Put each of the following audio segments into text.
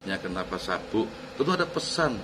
Kenapa sabuk? Tentu ada pesan.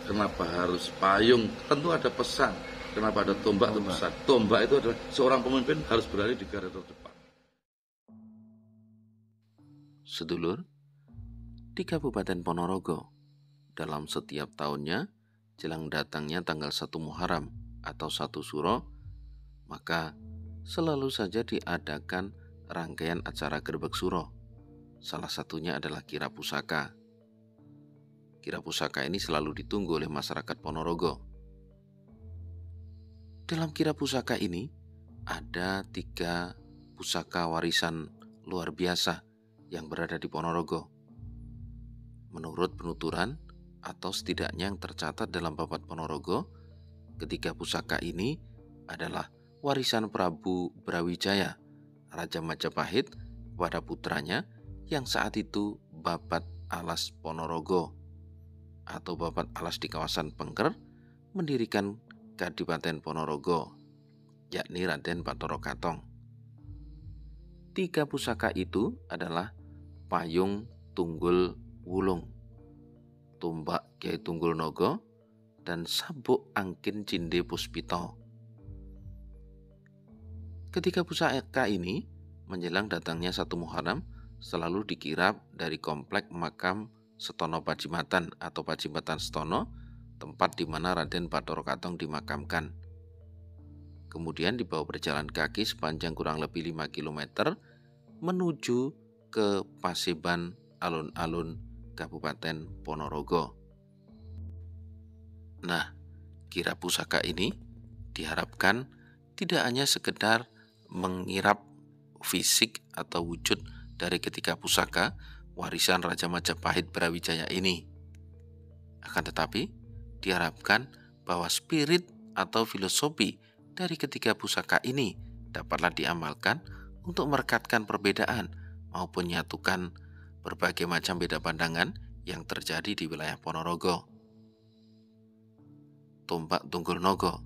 Kenapa harus payung? Tentu ada pesan. Kenapa ada tombak? Itu pesan. Tombak itu adalah seorang pemimpin harus berada di garda terdepan. Sedulur, di Kabupaten Ponorogo, dalam setiap tahunnya, jelang datangnya tanggal 1 Muharram atau 1 Suro, maka selalu saja diadakan rangkaian acara Gerbek Suro. Salah satunya adalah Kira Pusaka. Kira Pusaka ini selalu ditunggu oleh masyarakat Ponorogo. Dalam Kira Pusaka ini ada 3 pusaka warisan luar biasa yang berada di Ponorogo. Menurut penuturan atau setidaknya yang tercatat dalam Babat Ponorogo, ketiga pusaka ini adalah warisan Prabu Brawijaya, Raja Majapahit, kepada putranya yang saat itu Babat Alas Ponorogo atau Babat Alas di kawasan Pengker mendirikan Kadipaten Ponorogo, yakni Raden Bathara Katong. 3 pusaka itu adalah payung Tunggul Wulung, tombak Kyai Tunggul Nogo, dan sabuk angkin Cinde Puspito. Ketiga pusaka ini menjelang datangnya 1 Muharram selalu dikirap dari komplek makam Setono Pajimatan atau Pajimatan Setono, tempat di mana Raden Bathara Katong dimakamkan. Kemudian dibawa berjalan kaki sepanjang kurang lebih 5 km menuju ke Paseban alun-alun Kabupaten Ponorogo. Nah, kira pusaka ini diharapkan tidak hanya sekedar mengirap fisik atau wujud dari ketiga pusaka warisan Raja Majapahit Brawijaya ini. Akan tetapi, diharapkan bahwa spirit atau filosofi dari ketiga pusaka ini dapatlah diamalkan untuk merekatkan perbedaan maupun menyatukan berbagai macam beda pandangan yang terjadi di wilayah Ponorogo. Tombak Tunggul Nogo,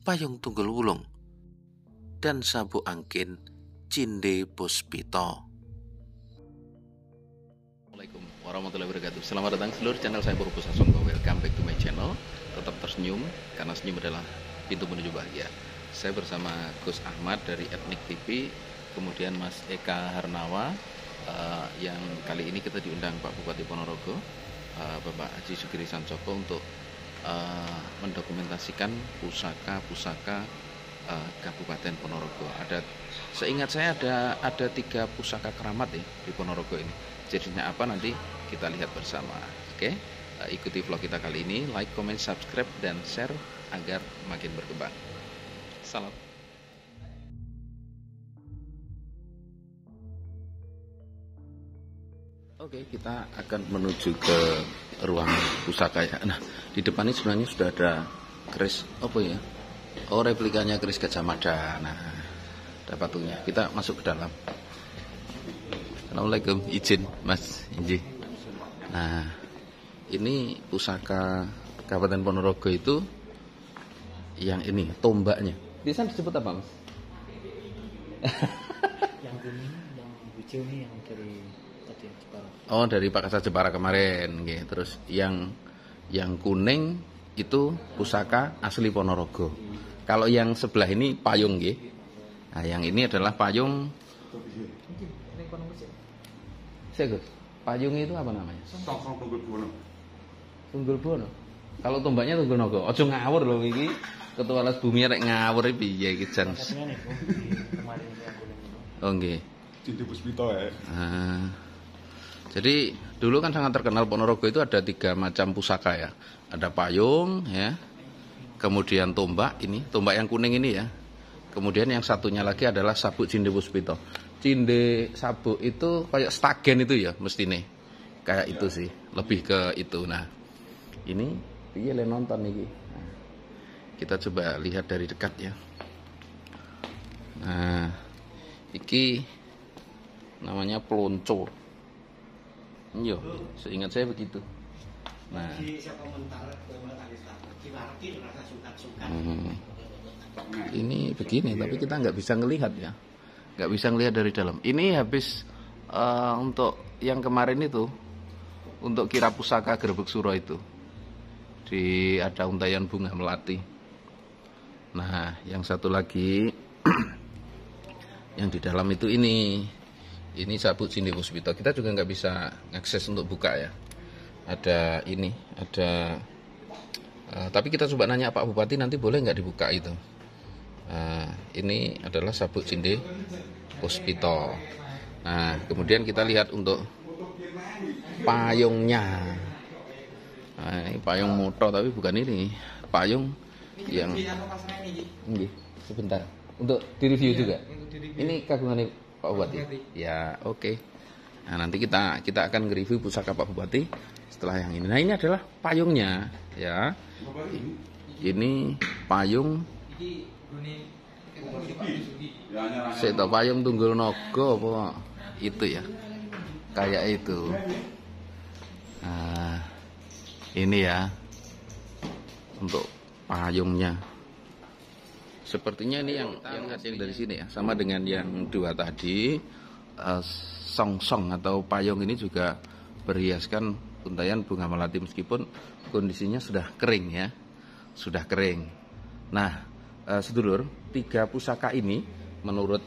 payung Tunggul Wulung, dan sabuk angkin Cinde Puspito. Assalamualaikum warahmatullahi wabarakatuh. Selamat datang seluruh channel saya Purwo Sasongko. Welcome back to my channel. Tetap tersenyum karena senyum adalah pintu menuju bahagia. Saya bersama Gus Ahmad dari Etnik TV, kemudian Mas Eka Harnawa, yang kali ini kita diundang Pak Bupati Ponorogo, Bapak Haji Sugiri Sancoko, untuk mendokumentasikan pusaka-pusaka Kabupaten Ponorogo. Seingat saya ada 3 pusaka keramat ya di Ponorogo ini. Jadinya apa nanti kita lihat bersama. Oke, ikuti vlog kita kali ini, like, comment, subscribe, dan share agar makin berkembang. Salam. Oke, kita akan menuju ke ruang pusaka ya. Nah, di depan ini sebenarnya sudah ada keris apa ya? Oh, replikanya keris Gajah Mada. Nah, ada patungnya. Kita masuk ke dalam. Assalamualaikum, izin Mas Inji. Nah, ini pusaka Kabupaten Ponorogo itu yang ini tombaknya. Di sana disebut apa, Mas? Yang kuning, yang hijau nih yang dari tadi Jepara. Oh, dari Pak Kasat Jepara kemarin, nggih. Terus yang kuning itu pusaka asli Ponorogo. Kalau yang sebelah ini payung, nggih. Nah, yang ini adalah payung. Saya Gus, payung itu apa namanya? Tunggul Bono. Tunggul Bono. Kalau tombaknya Tunggul Nogo. Ojo ngawur loh iki. Ketua Alas Bumi rek ngawur piye iki jan. Katanya nih, kemarin itu yang kuning itu. Oh nggih. Cinde Puspito ya. Jadi dulu kan sangat terkenal Ponorogo itu ada 3 macam pusaka ya. Ada payung ya. Kemudian tombak ini, tombak yang kuning ini ya. Kemudian yang satunya lagi adalah sabuk Cinde Puspito. Cinde sabuk itu kayak stagen itu ya mestine. Kayak itu sih, lebih ke itu. Nah, ini piye le nonton iki. Nah, kita coba lihat dari dekat ya. Nah, iki namanya pelonco. Yo, seingat saya begitu. Nah, ini begini, tapi kita nggak bisa ngelihat ya, nggak bisa ngelihat dari dalam. Ini habis untuk yang kemarin itu untuk kirap pusaka Grebeg Suro itu. Ada untayan bunga melati. Nah, yang satu lagi yang di dalam itu ini sabuk Cinde Puspito. Kita juga nggak bisa akses untuk buka ya. Ada ini, tapi kita coba nanya Pak Bupati nanti boleh nggak dibuka itu. Ini adalah sabuk Cinde Puspito. Nah, kemudian kita lihat untuk payungnya. Nah, ini payung motor tapi bukan ini, payung yang ini. Sebentar, untuk direview juga. Ini kagungan Pak Bupati. Ya, oke. Nah, nanti kita akan nge-review pusaka Pak Bupati setelah yang ini. Nah, ini adalah payungnya, ya. Ini payung. Seto payung Tunggul Naga apa itu ya. Kayak itu. Nah, ini ya untuk payungnya. Sepertinya ini yang dari sini ya, sama dengan yang dua tadi. Song-song atau payung ini juga berhiaskan untayan bunga melati meskipun kondisinya sudah kering ya, sudah kering. Nah, sedulur, 3 pusaka ini menurut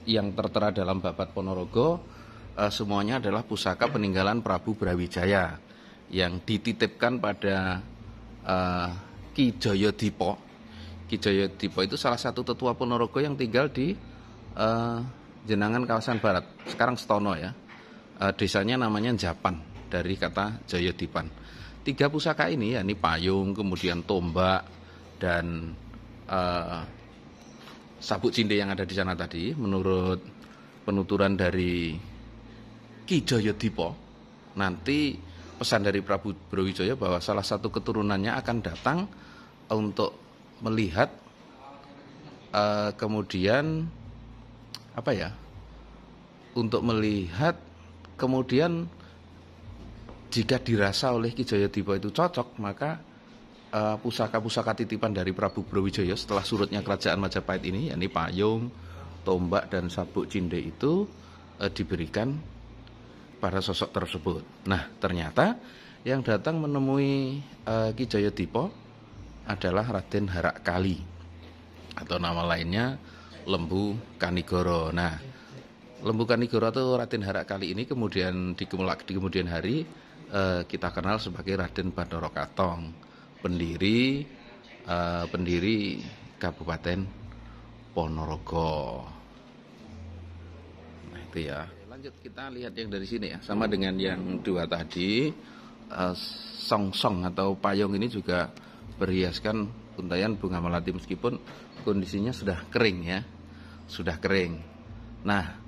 yang tertera dalam Babat Ponorogo semuanya adalah pusaka peninggalan Prabu Brawijaya yang dititipkan pada Ki Jayadipa. Ki Jayadipa itu salah satu tetua Ponorogo yang tinggal di Jenangan kawasan barat, sekarang Setono ya. Desanya namanya Japan dari kata Jayadipan. 3 pusaka ini yakni payung, kemudian tombak dan sabuk cinde yang ada di sana tadi, menurut penuturan dari Ki Jayadipa, nanti pesan dari Prabu Brawijaya bahwa salah satu keturunannya akan datang untuk melihat kemudian untuk melihat kemudian jika dirasa oleh Ki Jayadipa itu cocok, maka pusaka-pusaka titipan dari Prabu Brawijaya setelah surutnya kerajaan Majapahit ini, yakni payung, tombak dan sabuk cinde itu diberikan pada sosok tersebut. Nah, ternyata yang datang menemui Ki Jayadipa adalah Raden Harak Kali atau nama lainnya Lembu Kanigoro. Nah, Lembu Kanigoro atau Raden Harak Kali ini kemudian di kemudian hari kita kenal sebagai Raden Bathara Katong, pendiri Kabupaten Ponorogo. Nah, itu ya. Lanjut kita lihat yang dari sini ya, sama dengan yang dua tadi. Song-song atau payung ini juga berhiaskan untayan bunga melati meskipun kondisinya sudah kering ya, sudah kering. Nah,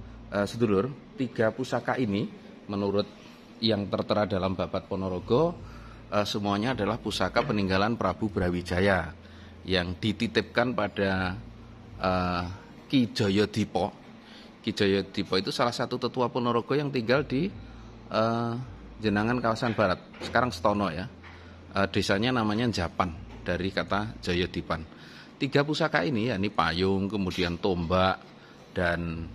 sedulur, 3 pusaka ini menurut yang tertera dalam Babat Ponorogo semuanya adalah pusaka peninggalan Prabu Brawijaya yang dititipkan pada Ki Jayadipa. Ki Jayadipa itu salah satu tetua Ponorogo yang tinggal di Jenangan kawasan barat, sekarang Setono ya. Desanya namanya Japan dari kata Jayadipan. 3 pusaka ini yakni payung, kemudian tombak dan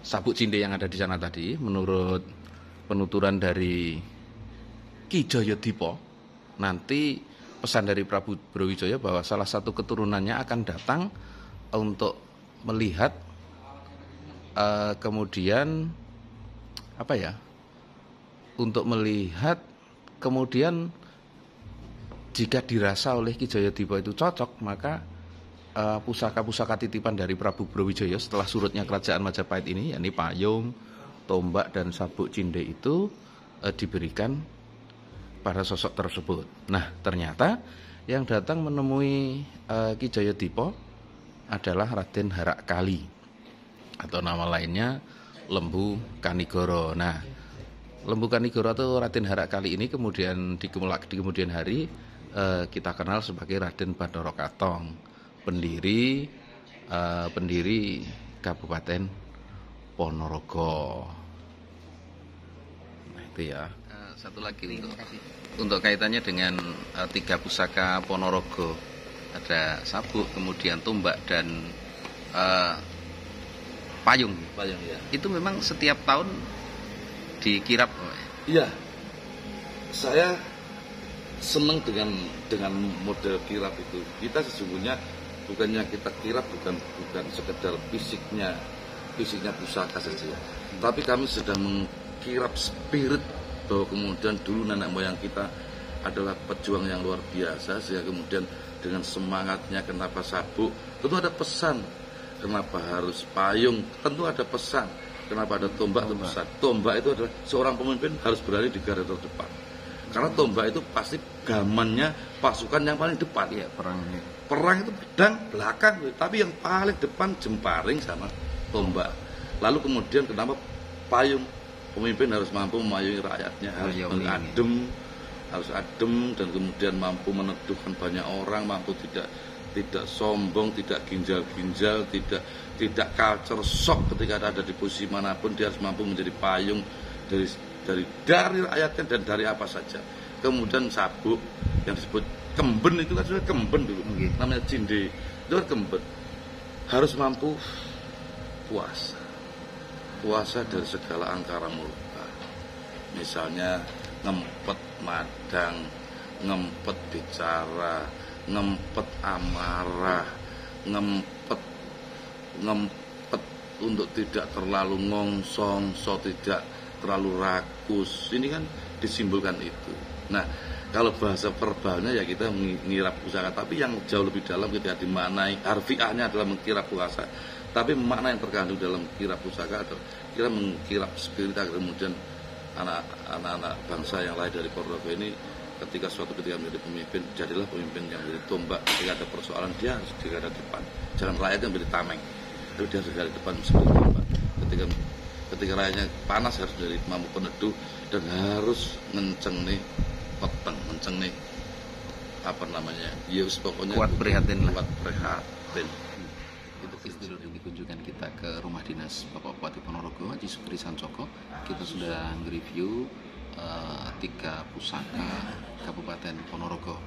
sabuk cinde yang ada di sana tadi, menurut penuturan dari Ki Jayadipa, nanti pesan dari Prabu Brawijaya bahwa salah satu keturunannya akan datang untuk melihat kemudian untuk melihat kemudian jika dirasa oleh Ki Jayadipa itu cocok, maka pusaka-pusaka titipan dari Prabu Brawijaya setelah surutnya kerajaan Majapahit ini, yakni payung, tombak dan sabuk cinde itu diberikan pada sosok tersebut. Nah, ternyata yang datang menemui Ki Jayadipa adalah Raden Harak Kali atau nama lainnya Lembu Kanigoro. Nah, Lembu Kanigoro atau Raden Harak Kali ini kemudian di kemudian hari kita kenal sebagai Raden Bathara Katong, pendiri Kabupaten Ponorogo. Nah, itu ya. Satu lagi untuk kaitannya dengan 3 pusaka Ponorogo, ada sabuk, kemudian tombak dan payung ya. Itu memang setiap tahun dikirap Iya, saya senang dengan model kirap itu. Kita sesungguhnya bukannya kita kirap bukan sekedar fisiknya pusaka saja, tapi kami sedang mengkirap spirit bahwa kemudian dulu nenek moyang kita adalah pejuang yang luar biasa, sehingga kemudian dengan semangatnya kenapa sabuk, tentu ada pesan. Kenapa harus payung, tentu ada pesan. Kenapa ada tombak, tentu pesan. Tombak itu adalah seorang pemimpin harus berada di garda terdepan. Karena tombak itu pasti gamannya pasukan yang paling depan. Iya, perangnya. Perang itu pedang belakang, tapi yang paling depan jemparing sama tombak. Lalu kemudian kenapa payung? Pemimpin harus mampu memayungi rakyatnya, harus adem dan kemudian mampu meneduhkan banyak orang, mampu tidak sombong, tidak ginjal-ginjal, tidak culture shock ketika ada di posisi manapun. Dia harus mampu menjadi payung dari rakyatnya dan dari apa saja. Kemudian sabuk yang disebut kemben itu kan sudah kemben dulu, namanya cinde itu kan kemben, harus mampu puasa dari segala angkara murka, misalnya ngempet madang, ngempet bicara, ngempet amarah, ngempet untuk tidak terlalu ngongsong, tidak terlalu rakus. Ini kan disimbolkan itu. Nah, kalau bahasa verbalnya ya kita mengirap pusaka, tapi yang jauh lebih dalam ketika dimaknai harfiahnya adalah mengkirap puasa. Tapi makna yang terkandung dalam kirap pusaka adalah kita mengkirap spirit agar kemudian anak-anak bangsa yang lahir dari Ponorogo ini ketika menjadi pemimpin, jadilah pemimpin yang menjadi tombak. Ketika ada persoalan dia harus di garda depan. Jangan rakyatnya menjadi tameng, tapi dia harus di garda depan sebagai tombak. Ketika rakyatnya panas harus menjadi mampu peneduh dan harus ngenceng nih peteng, ngenceng nih pokoknya kuat prihatin. Itu dikunjungkan kita ke rumah dinas Bapak Bupati Ponorogo Haji Sukri Sancoko. Kita sudah nge-review 3 pusaka Kabupaten Ponorogo.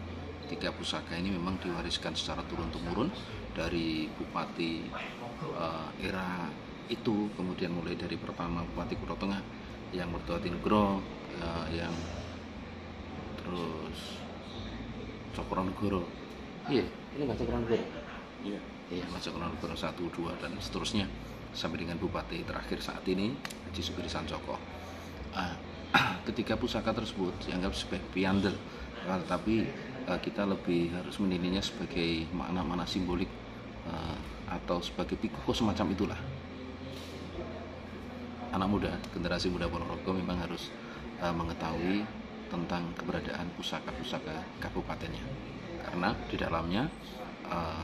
3 pusaka ini memang diwariskan secara turun-temurun dari bupati era itu, kemudian mulai dari pertama Bupati Kutha Tengah yang Mertuati Negoro, yang terus Cokronegoro. Iya, ini Mas Cokronegoro. Iya, Mas Cokronegoro 1, 2 dan seterusnya sampai dengan bupati terakhir saat ini Haji Sukri Sancoko. Ketiga pusaka tersebut dianggap sebagai piandel, tetapi kita lebih harus menilainya sebagai makna-makna simbolik atau sebagai pikuko semacam itulah. Anak muda, generasi muda Ponorogo memang harus mengetahui tentang keberadaan pusaka-pusaka kabupatennya, karena di dalamnya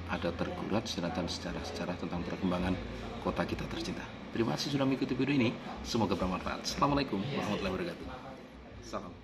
ada tergurat sejarah-sejarah tentang perkembangan kota kita tercinta. Terima kasih sudah mengikuti video ini, semoga bermanfaat. Assalamualaikum warahmatullahi wabarakatuh. Salam.